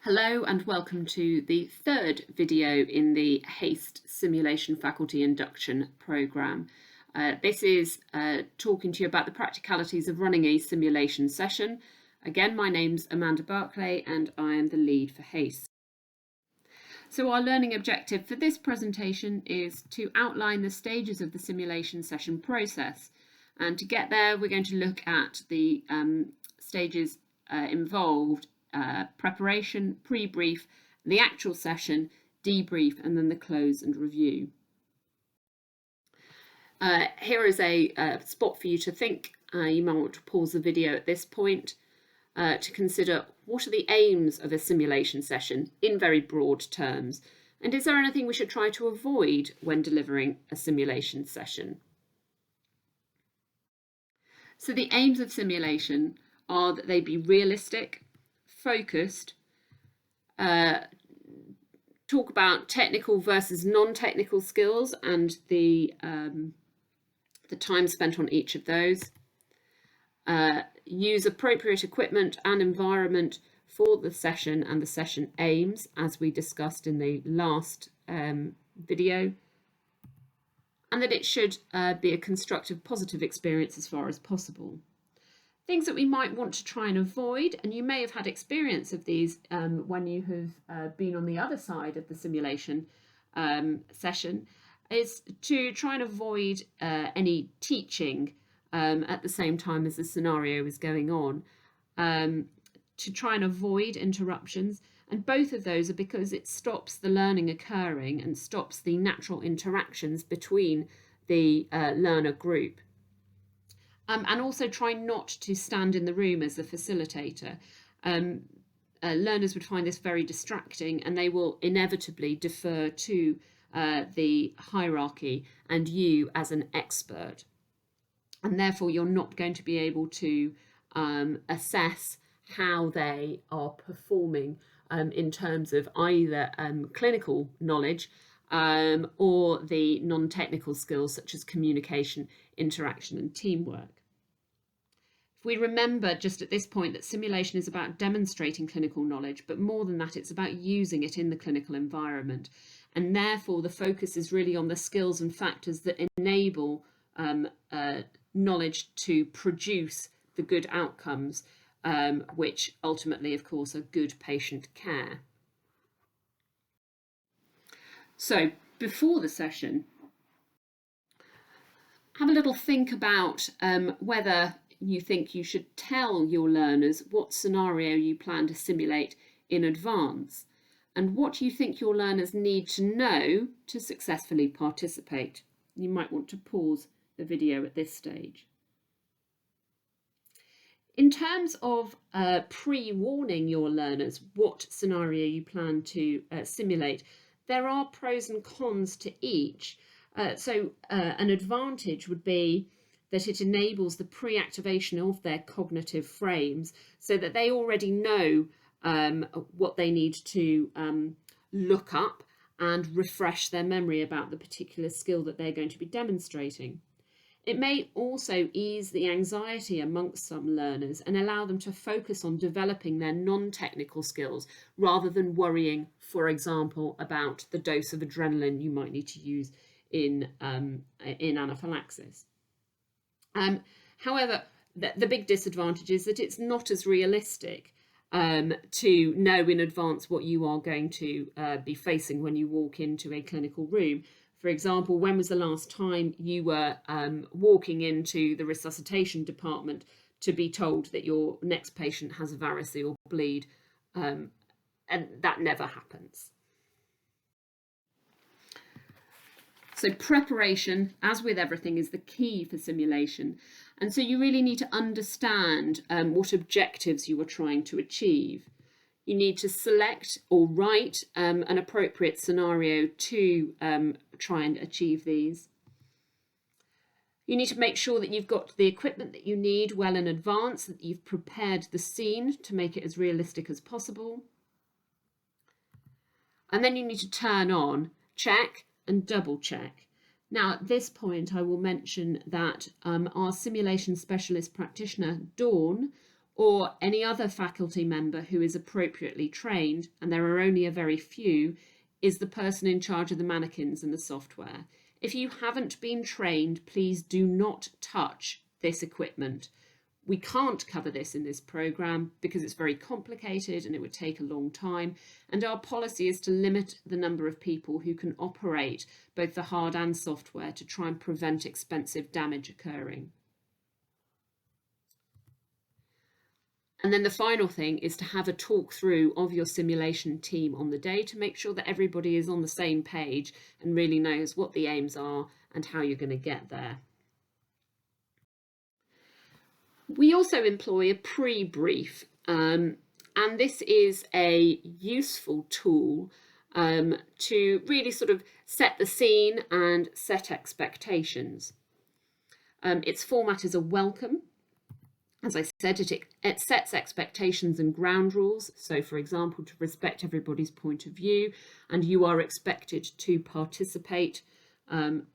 Hello and welcome to the third video in the HASTE Simulation Faculty Induction Programme. This is talking to you about the practicalities of running a simulation session. Again, my name's Amanda Barclay and I am the lead for HASTE. So our learning objective for this presentation is to outline the stages of the simulation session process. And to get there, we're going to look at the stages involved: preparation, pre-brief, the actual session, debrief, and then the close and review. Here is a spot for you to think. You might want to pause the video at this point to consider what are the aims of a simulation session in very broad terms, and is there anything we should try to avoid when delivering a simulation session? So the aims of simulation are that they be realistic, focused, talk about technical versus non-technical skills and the time spent on each of those, use appropriate equipment and environment for the session and the session aims, as we discussed in the last video, and that it should be a constructive, positive experience as far as possible. Things that we might want to try and avoid, and you may have had experience of these when you have been on the other side of the simulation session, is to try and avoid any teaching at the same time as the scenario is going on, to try and avoid interruptions. And both of those are because it stops the learning occurring and stops the natural interactions between the learner group. And also try not to stand in the room as the facilitator. Learners would find this very distracting, and they will inevitably defer to the hierarchy and you as an expert. And therefore you're not going to be able to assess how they are performing in terms of either clinical knowledge or the non-technical skills such as communication, interaction and teamwork. If we remember just at this point that simulation is about demonstrating clinical knowledge, but more than that, it's about using it in the clinical environment. And therefore the focus is really on the skills and factors that enable knowledge to produce the good outcomes, which ultimately, of course, are good patient care. So before the session, have a little think about whether you think you should tell your learners what scenario you plan to simulate in advance, and what you think your learners need to know to successfully participate. You might want to pause the video at this stage. In terms of pre-warning your learners what scenario you plan to simulate, there are pros and cons to each. An advantage would be that it enables the pre-activation of their cognitive frames so that they already know what they need to look up and refresh their memory about the particular skill that they're going to be demonstrating. It may also ease the anxiety amongst some learners and allow them to focus on developing their non-technical skills rather than worrying, for example, about the dose of adrenaline you might need to use in anaphylaxis. However, the big disadvantage is that it's not as realistic to know in advance what you are going to be facing when you walk into a clinical room. For example, when was the last time you were walking into the resuscitation department to be told that your next patient has a variceal bleed? And that never happens. So preparation, as with everything, is the key for simulation. And so you really need to understand what objectives you are trying to achieve. You need to select or write an appropriate scenario to try and achieve these. You need to make sure that you've got the equipment that you need well in advance, that you've prepared the scene to make it as realistic as possible. And then you need to turn on, check and double check. Now at this point I will mention that our simulation specialist practitioner, Dawn, or any other faculty member who is appropriately trained, and there are only a very few, is the person in charge of the mannequins and the software. If you haven't been trained, please do not touch this equipment. We can't cover this in this programme because it's very complicated and it would take a long time, and our policy is to limit the number of people who can operate both the hard and software to try and prevent expensive damage occurring. And then the final thing is to have a talk through of your simulation team on the day to make sure that everybody is on the same page and really knows what the aims are and how you're going to get there. We also employ a pre-brief, and this is a useful tool to really sort of set the scene and set expectations. Its format is a welcome. As I said, it sets expectations and ground rules. So, for example, to respect everybody's point of view, and you are expected to participate. And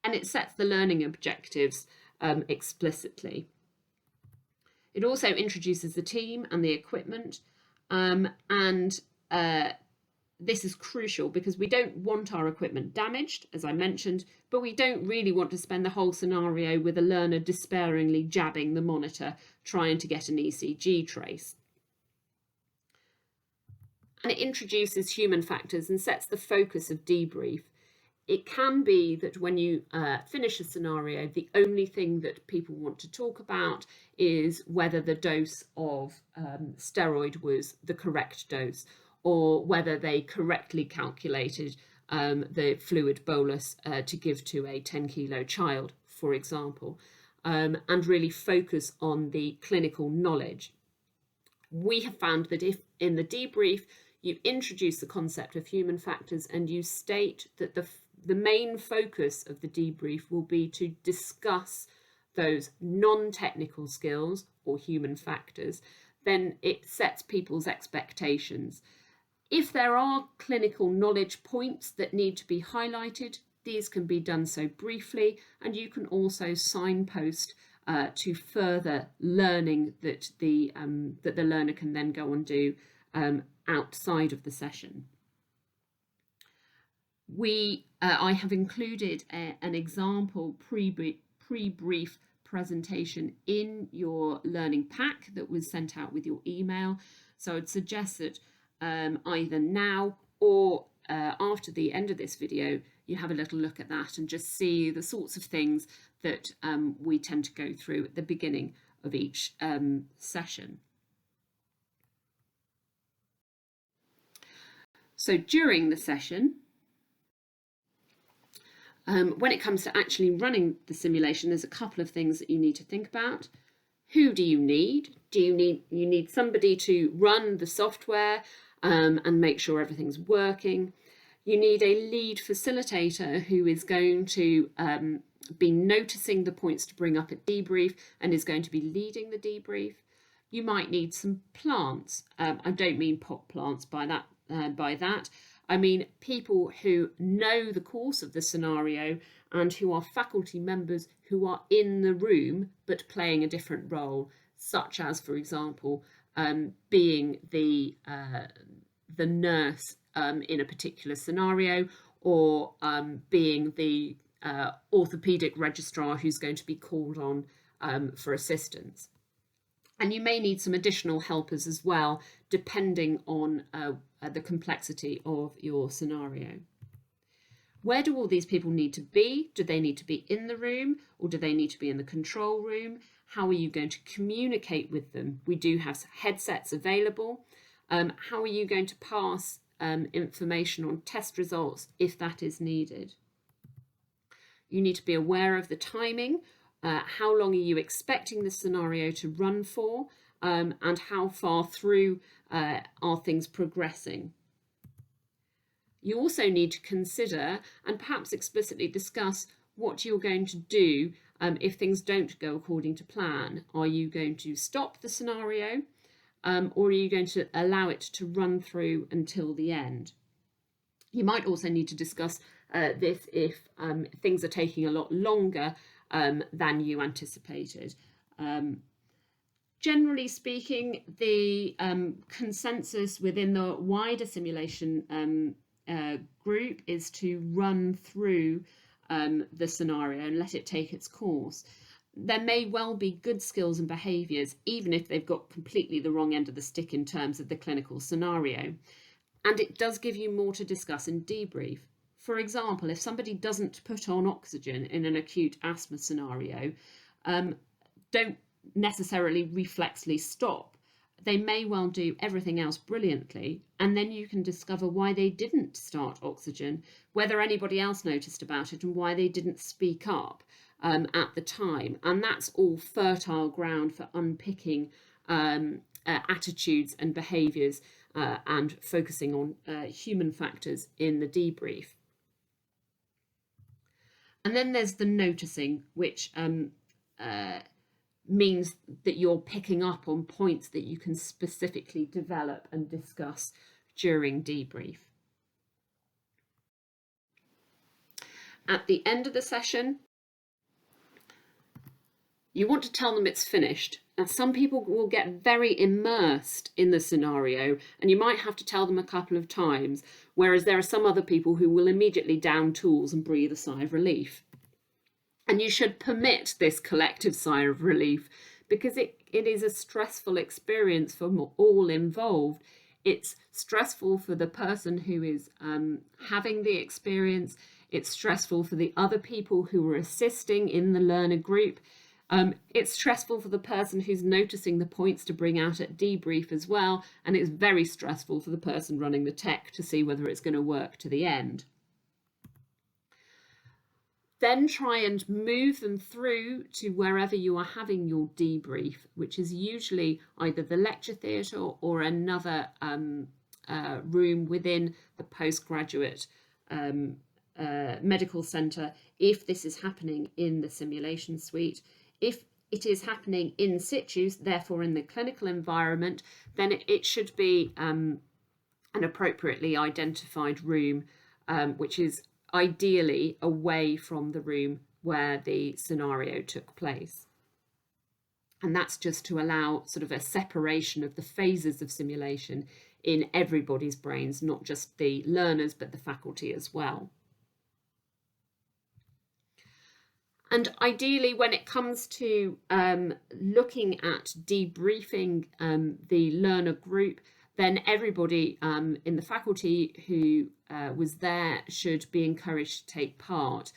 it sets the learning objectives explicitly. It also introduces the team and the equipment, this is crucial because we don't want our equipment damaged, as I mentioned, but we don't really want to spend the whole scenario with a learner despairingly jabbing the monitor trying to get an ECG trace. And it introduces human factors and sets the focus of debrief. It can be that when you finish a scenario, the only thing that people want to talk about is whether the dose of steroid was the correct dose, or whether they correctly calculated the fluid bolus to give to a 10-kilo child, for example, and really focus on the clinical knowledge. We have found that if in the debrief you introduce the concept of human factors and you state that the main focus of the debrief will be to discuss those non-technical skills or human factors, then it sets people's expectations. If there are clinical knowledge points that need to be highlighted, these can be done so briefly, and you can also signpost to further learning that the learner can then go and do outside of the session. I have included an example pre-brief presentation in your learning pack that was sent out with your email. So I'd suggest that either now or after the end of this video, you have a little look at that and just see the sorts of things that we tend to go through at the beginning of each session. So during the session, when it comes to actually running the simulation, there's a couple of things that you need to think about. Who do you need? You need somebody to run the software and make sure everything's working. You need a lead facilitator who is going to be noticing the points to bring up at debrief and is going to be leading the debrief. You might need some plants. I don't mean pot plants by that. I mean people who know the course of the scenario and who are faculty members who are in the room but playing a different role, such as, for example, being the nurse in a particular scenario, or being the orthopaedic registrar who's going to be called on for assistance. And you may need some additional helpers as well, depending on the complexity of your scenario. Where do all these people need to be? Do they need to be in the room, or do they need to be in the control room? How are you going to communicate with them? We do have headsets available. How are you going to pass information on test results if that is needed? You need to be aware of the timing. How long are you expecting the scenario to run for, and how far through are things progressing? You also need to consider and perhaps explicitly discuss what you're going to do if things don't go according to plan. Are you going to stop the scenario, or are you going to allow it to run through until the end? You might also need to discuss this if things are taking a lot longer than you anticipated. Generally speaking, the consensus within the wider simulation group is to run through the scenario and let it take its course. There may well be good skills and behaviours, even if they've got completely the wrong end of the stick in terms of the clinical scenario. And it does give you more to discuss in debrief. For example, if somebody doesn't put on oxygen in an acute asthma scenario, don't necessarily reflexly stop. They may well do everything else brilliantly, and then you can discover why they didn't start oxygen, whether anybody else noticed about it, and why they didn't speak up at the time. And that's all fertile ground for unpicking attitudes and behaviours and focusing on human factors in the debrief. And then there's the noticing, which means that you're picking up on points that you can specifically develop and discuss during debrief. At the end of the session, you want to tell them it's finished. Now, some people will get very immersed in the scenario, and you might have to tell them a couple of times, whereas there are some other people who will immediately down tools and breathe a sigh of relief. And you should permit this collective sigh of relief, because it is a stressful experience for all involved. It's stressful for the person who is having the experience. It's stressful for the other people who are assisting in the learner group. It's stressful for the person who's noticing the points to bring out at debrief as well. And it's very stressful for the person running the tech to see whether it's going to work to the end. Then try and move them through to wherever you are having your debrief, which is usually either the lecture theatre or another room within the postgraduate medical centre, if this is happening in the simulation suite. If it is happening in situ, therefore in the clinical environment, then it should be an appropriately identified room, which is ideally away from the room where the scenario took place. And that's just to allow sort of a separation of the phases of simulation in everybody's brains, not just the learners, but the faculty as well. And ideally, when it comes to looking at debriefing the learner group, then everybody in the faculty who was there should be encouraged to take part.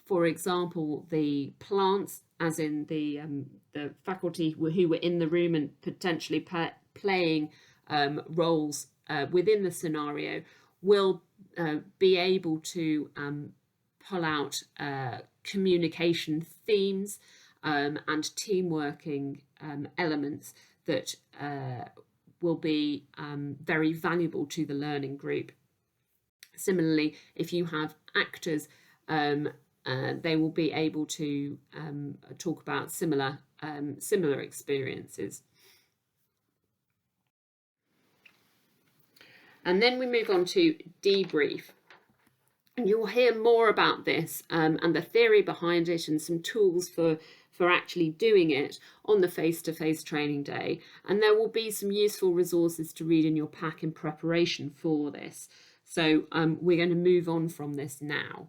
For example, the plants, as in the faculty who were in the room and potentially playing roles within the scenario, will be able to pull out communication themes and team working elements that will be very valuable to the learning group. Similarly, if you have actors, they will be able to talk about similar experiences. And then we move on to debrief. And you'll hear more about this and the theory behind it and some tools for actually doing it on the face-to-face training day. And there will be some useful resources to read in your pack in preparation for this. So we're going to move on from this now.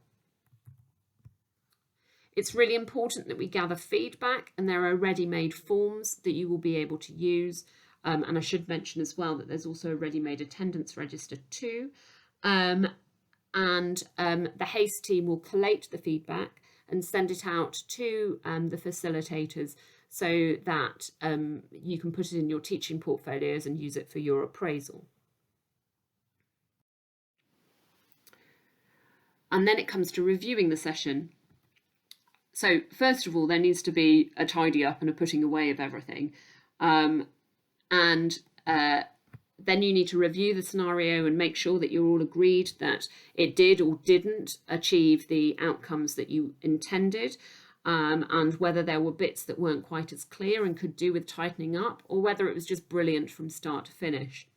It's really important that we gather feedback, and there are ready-made forms that you will be able to use. And I should mention as well that there's also a ready-made attendance register too. And the HASTE team will collate the feedback and send it out to the facilitators so that you can put it in your teaching portfolios and use it for your appraisal. And then it comes to reviewing the session. So first of all, there needs to be a tidy up and a putting away of everything. Then you need to review the scenario and make sure that you're all agreed that it did or didn't achieve the outcomes that you intended, and whether there were bits that weren't quite as clear and could do with tightening up, or whether it was just brilliant from start to finish.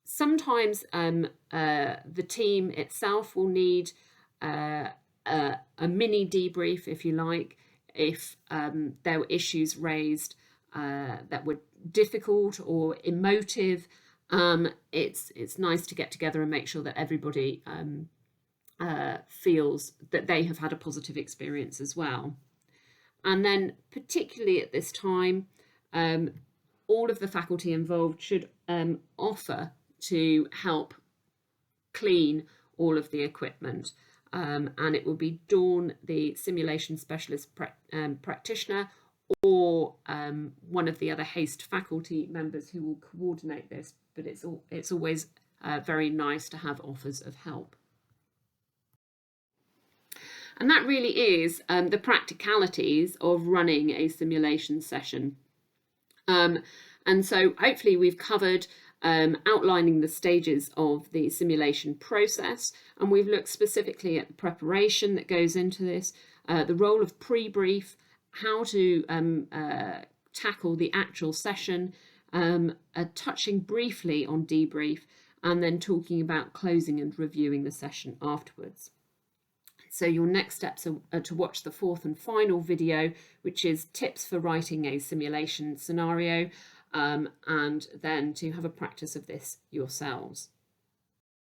Sometimes the team itself will need a mini debrief, if you like, if there were issues raised that were difficult or emotive, it's nice to get together and make sure that everybody feels that they have had a positive experience as well. And then particularly at this time, all of the faculty involved should offer to help clean all of the equipment. And it will be Dawn, the simulation specialist practitioner, or one of the other HASTE faculty members who will coordinate this, but it's always very nice to have offers of help. And that really is the practicalities of running a simulation session. And so hopefully we've covered outlining the stages of the simulation process, and we've looked specifically at the preparation that goes into this, the role of pre-brief, how to tackle the actual session, touching briefly on debrief, and then talking about closing and reviewing the session afterwards. So your next steps are to watch the fourth and final video, which is tips for writing a simulation scenario, and then to have a practice of this yourselves.